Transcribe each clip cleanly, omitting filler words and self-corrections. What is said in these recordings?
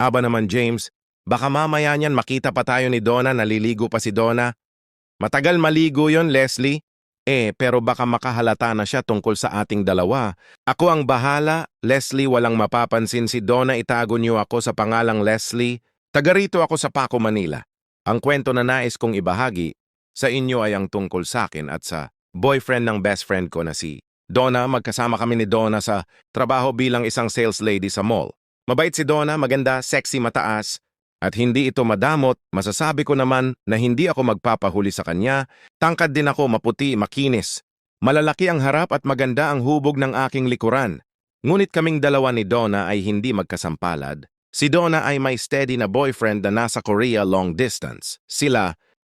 Aba naman James, baka mamaya niyan makita pa tayo ni Donna, naliligo pa si Donna. Matagal maligo yon, Leslie. Pero baka makahalata na siya tungkol sa ating dalawa. Ako ang bahala, Leslie, walang mapapansin si Donna, itago niyo ako sa pangalang Leslie. Taga rito ako sa Paco, Manila. Ang kwento na nais kong ibahagi sa inyo ay ang tungkol sa akin at sa boyfriend ng best friend ko na si Donna. Magkasama kami ni Donna sa trabaho bilang isang sales lady sa mall. Mabait si Donna, maganda, sexy, mataas, at hindi ito madamot. Masasabi ko naman na hindi ako magpapahuli sa kanya. Tangkad din ako, maputi, makinis. Malalaki ang harap at maganda ang hubog ng aking likuran. Ngunit kaming dalawa ni Donna ay hindi magkasampalad. Si Donna ay may steady na boyfriend na nasa Korea long distance.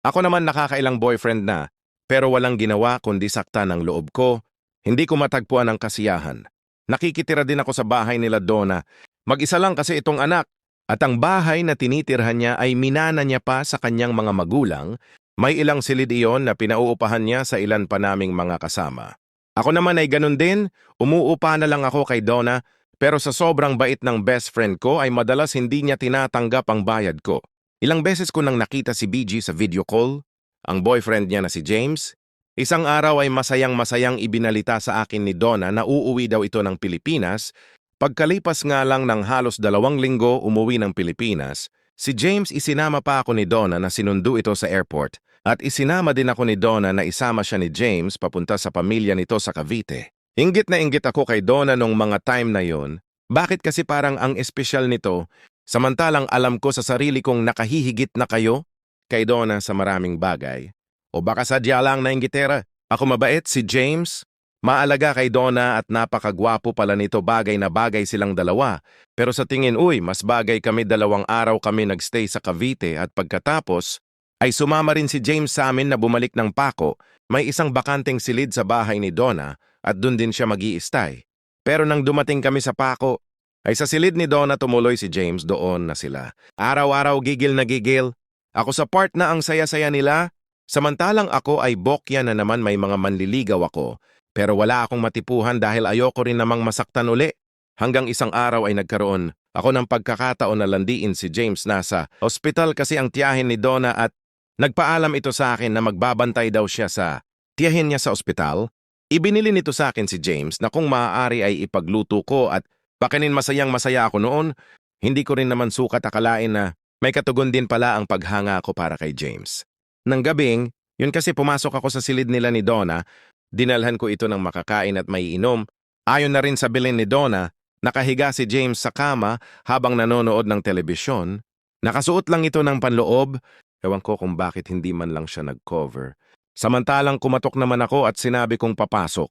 Ako naman nakakailang boyfriend na, pero walang ginawa kundi sakta ng loob ko. Hindi ko matagpuan ang kasiyahan. Nakikitira din ako sa bahay nila Donna. Mag-isa lang kasi itong anak. At ang bahay na tinitirhan niya ay minana niya pa sa kanyang mga magulang. May ilang silid iyon na pinauupahan niya sa ilan pa naming mga kasama. Ako naman ay ganun din, umuupa na lang ako kay Donna, pero sa sobrang bait ng best friend ko ay madalas hindi niya tinatanggap ang bayad ko. Ilang beses ko nang nakita si BG sa video call, ang boyfriend niya na si James. Isang araw ay masayang-masayang ibinalita sa akin ni Donna na uuwi daw ito ng Pilipinas. Pagkalipas nga lang ng halos 2 linggo umuwi ng Pilipinas, si James isinama pa ako ni Donna na sinundo ito sa airport at isinama din ako ni Donna na isama siya ni James papunta sa pamilya nito sa Cavite. Inggit na inggit ako kay Donna nung mga time na yon. Bakit kasi parang ang espesyal nito, samantalang alam ko sa sarili kong nakahihigit na kayo kay Donna sa maraming bagay. O baka sadya lang na inggitera. Ako mabait, si James. Maalaga kay Donna at napakagwapo pala nito, bagay na bagay silang dalawa. Pero sa tingin, mas bagay kami. 2 araw kami nagstay sa Cavite at pagkatapos ay sumama rin si James sa amin na bumalik ng Paco. May isang bakanteng silid sa bahay ni Donna at dun din siya mag-i-stay. Pero nang dumating kami sa Paco, ay sa silid ni Donna tumuloy si James, doon na sila. Araw-araw gigil na gigil. Ako sa part na ang saya-saya nila, samantalang ako ay bokya na naman, may mga manliligaw ako. Pero wala akong matipuhan dahil ayoko rin namang masaktan uli. Hanggang isang araw ay nagkaroon ako ng pagkakataon na landiin si James. Nasa ospital kasi ang tiyahin ni Donna at nagpaalam ito sa akin na magbabantay daw siya sa tiyahin niya sa ospital. Ibinili nito sa akin si James na kung maaari ay ipagluto ko at bakanin, masayang-masaya ako noon. Hindi ko rin naman sukat akalain na may katugon din pala ang paghanga ko para kay James. Nang gabing, yun kasi pumasok ako sa silid nila ni Donna. Dinalhan ko ito ng makakain at may inom. Ayon na rin sa bilin ni Donna, nakahiga si James sa kama habang nanonood ng telebisyon. Nakasuot lang ito ng panloob. Ewan ko kung bakit hindi man lang siya nag-cover. Samantalang kumatok naman ako at sinabi kong papasok.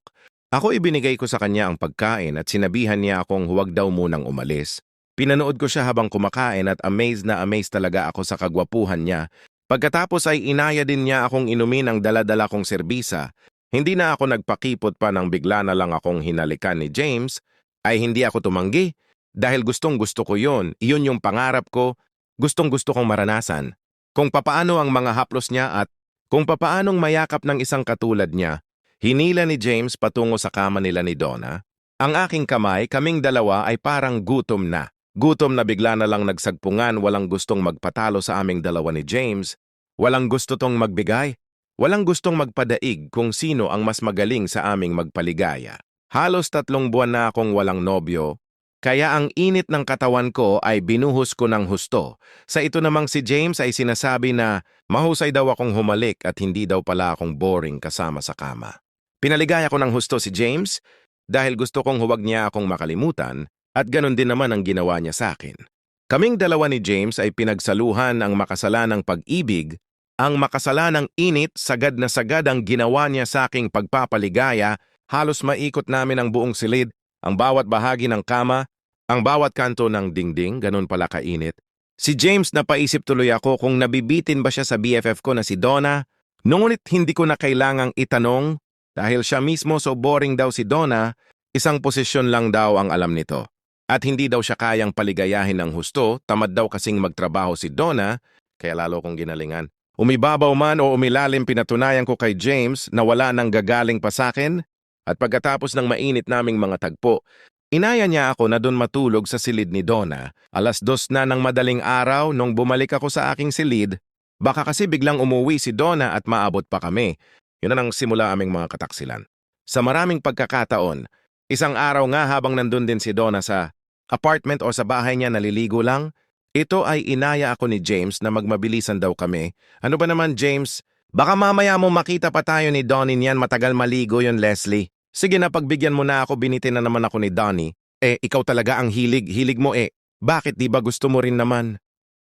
Ako ibinigay ko sa kanya ang pagkain at sinabihan niya akong huwag daw munang umalis. Pinanood ko siya habang kumakain at amazed na amazed talaga ako sa kagwapuhan niya. Pagkatapos ay inaya din niya akong inumin ang dala-dala kong serbisa. Hindi na ako nagpakipot pa nang bigla na lang akong hinalikan ni James. Ay hindi ako tumanggi dahil gustong-gusto ko yon. Iyon yung pangarap ko, gustong-gusto kong maranasan. Kung papaano ang mga haplos niya at kung papaanong mayakap ng isang katulad niya, hinila ni James patungo sa kama nila ni Donna. Ang aking kamay, kaming dalawa ay parang gutom na. Gutom na bigla na lang nagsagpungan, walang gustong magpatalo sa aming dalawa ni James. Walang gusto tong magbigay. Walang gustong magpadaig kung sino ang mas magaling sa aming magpaligaya. Halos 3 buwan na akong walang nobyo, kaya ang init ng katawan ko ay binuhos ko ng husto. Sa ito namang si James ay sinasabi na mahusay daw akong humalik at hindi daw pala akong boring kasama sa kama. Pinaligaya ko ng husto si James dahil gusto kong huwag niya akong makalimutan at ganun din naman ang ginawa niya sa akin. Kaming dalawa ni James ay pinagsaluhan ang makasalanang pag-ibig. Ang makasalanang init, sagad na sagad ang ginawa niya sa aking pagpapaligaya. Halos maikot namin ang buong silid, ang bawat bahagi ng kama, ang bawat kanto ng dingding, ganun pala kainit. Si James, napaisip tuloy ako kung nabibitin ba siya sa BFF ko na si Donna. Ngunit hindi ko na kailangang itanong dahil siya mismo, so boring daw si Donna, isang posisyon lang daw ang alam nito. At hindi daw siya kayang paligayahin ng husto, tamad daw kasing magtrabaho si Donna, kaya lalo kong ginalingan. Umibabaw man o umilalim, pinatunayan ko kay James na wala nang gagaling pa sa akin. At pagkatapos ng mainit naming mga tagpo, Inaya niya ako na doon matulog sa silid ni Donna. 2:00 na ng madaling araw nung bumalik ako sa aking silid. Baka kasi biglang umuwi si Donna at maabot pa kami. Yun na nang simula aming mga kataksilan. Sa maraming pagkakataon, isang araw nga habang nandun din si Donna sa apartment o sa bahay niya naliligo lang, ito ay inaya ako ni James na magmabilisan daw kami. Ano ba naman, James? Baka mamaya mo makita pa tayo ni Donnie niyan, matagal maligo yon, Leslie. Sige na, pagbigyan mo na ako, binitin na naman ako ni Donnie. Ikaw talaga ang hilig mo Bakit di ba gusto mo rin naman?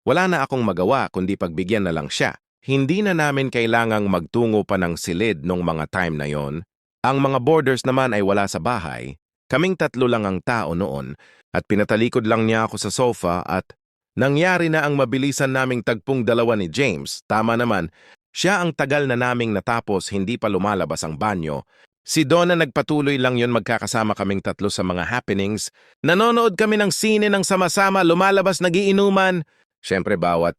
Wala na akong magawa kundi pagbigyan na lang siya. Hindi na namin kailangang magtungo pa ng silid nung mga time na yon. Ang mga boarders naman ay wala sa bahay. Kaming 3 lang ang tao noon at pinatalikod lang niya ako sa sofa at nangyari na ang mabilisan naming tagpong dalawa ni James. Tama naman, siya ang tagal na naming natapos hindi pa lumalabas ang banyo. Si Donna nagpatuloy lang yon, magkakasama kaming 3 sa mga happenings. Nanonood kami ng sine ng sama-sama, lumalabas nagiinuman. Siyempre bawat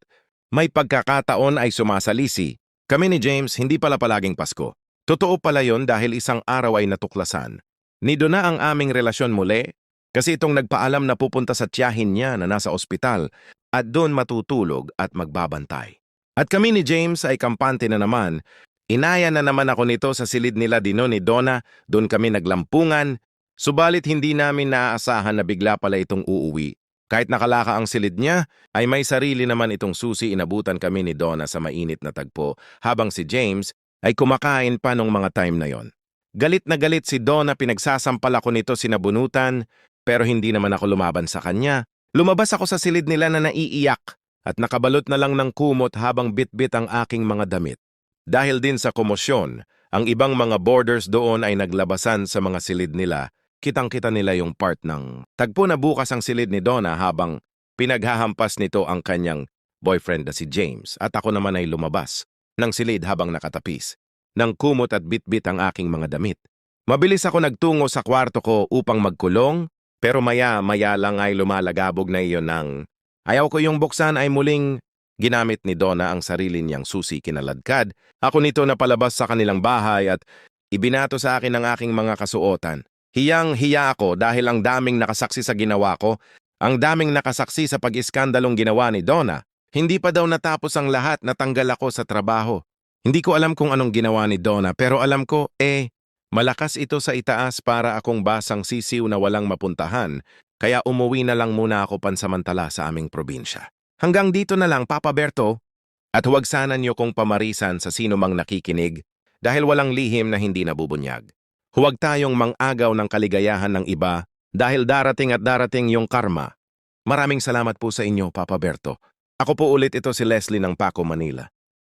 may pagkakataon ay sumasalisi. Kami ni James hindi pala palaging Pasko. Totoo pala yon dahil isang araw ay natuklasan. Ni Donna ang aming relasyon muli kasi itong nagpaalam na pupunta sa tiyahin niya na nasa ospital at doon matutulog at magbabantay. At kami ni James ay kampante na naman. Inaya na naman ako nito sa silid nila Dino ni Donna, doon kami naglampungan, subalit hindi namin naaasahan na bigla pala itong uuwi. Kahit nakalaka ang silid niya, ay may sarili naman itong susi. Inabutan kami ni Donna sa mainit na tagpo, habang si James ay kumakain pa nung mga time na yon. Galit na galit si Donna, pinagsasampal ako nito sinabunutan, pero hindi naman ako lumaban sa kanya. Lumabas ako sa silid nila na naiiyak at nakabalot na lang ng kumot habang bit-bit ang aking mga damit. Dahil din sa komosyon, ang ibang mga boarders doon ay naglabasan sa mga silid nila. Kitang-kita nila yung part ng tagpo na bukas ang silid ni Donna habang pinaghahampas nito ang kanyang boyfriend na si James at ako naman ay lumabas ng silid habang nakatapis. Nang kumot at bit-bit ang aking mga damit. Mabilis ako nagtungo sa kwarto ko upang magkulong, pero maya-maya lang ay lumalagabog na iyon ng ayaw ko yung buksan ay muling ginamit ni Donna ang sarili niyang susi kinaladkad. Ako nito na palabas sa kanilang bahay at ibinato sa akin ang aking mga kasuotan. Hiyang-hiya ako dahil ang daming nakasaksi sa ginawa ko, ang daming nakasaksi sa pag-iskandalong ginawa ni Donna. Hindi pa daw natapos ang lahat, natanggal ako sa trabaho. Hindi ko alam kung anong ginawa ni Donna pero alam ko, malakas ito sa itaas para akong basang sisiw na walang mapuntahan, kaya umuwi na lang muna ako pansamantala sa aming probinsya. Hanggang dito na lang, Papa Berto, at huwag sana niyo kong pamarisan sa sino mang nakikinig dahil walang lihim na hindi nabubunyag. Huwag tayong mang-agaw ng kaligayahan ng iba dahil darating at darating yung karma. Maraming salamat po sa inyo, Papa Berto. Ako po ulit ito si Leslie ng Paco, Manila.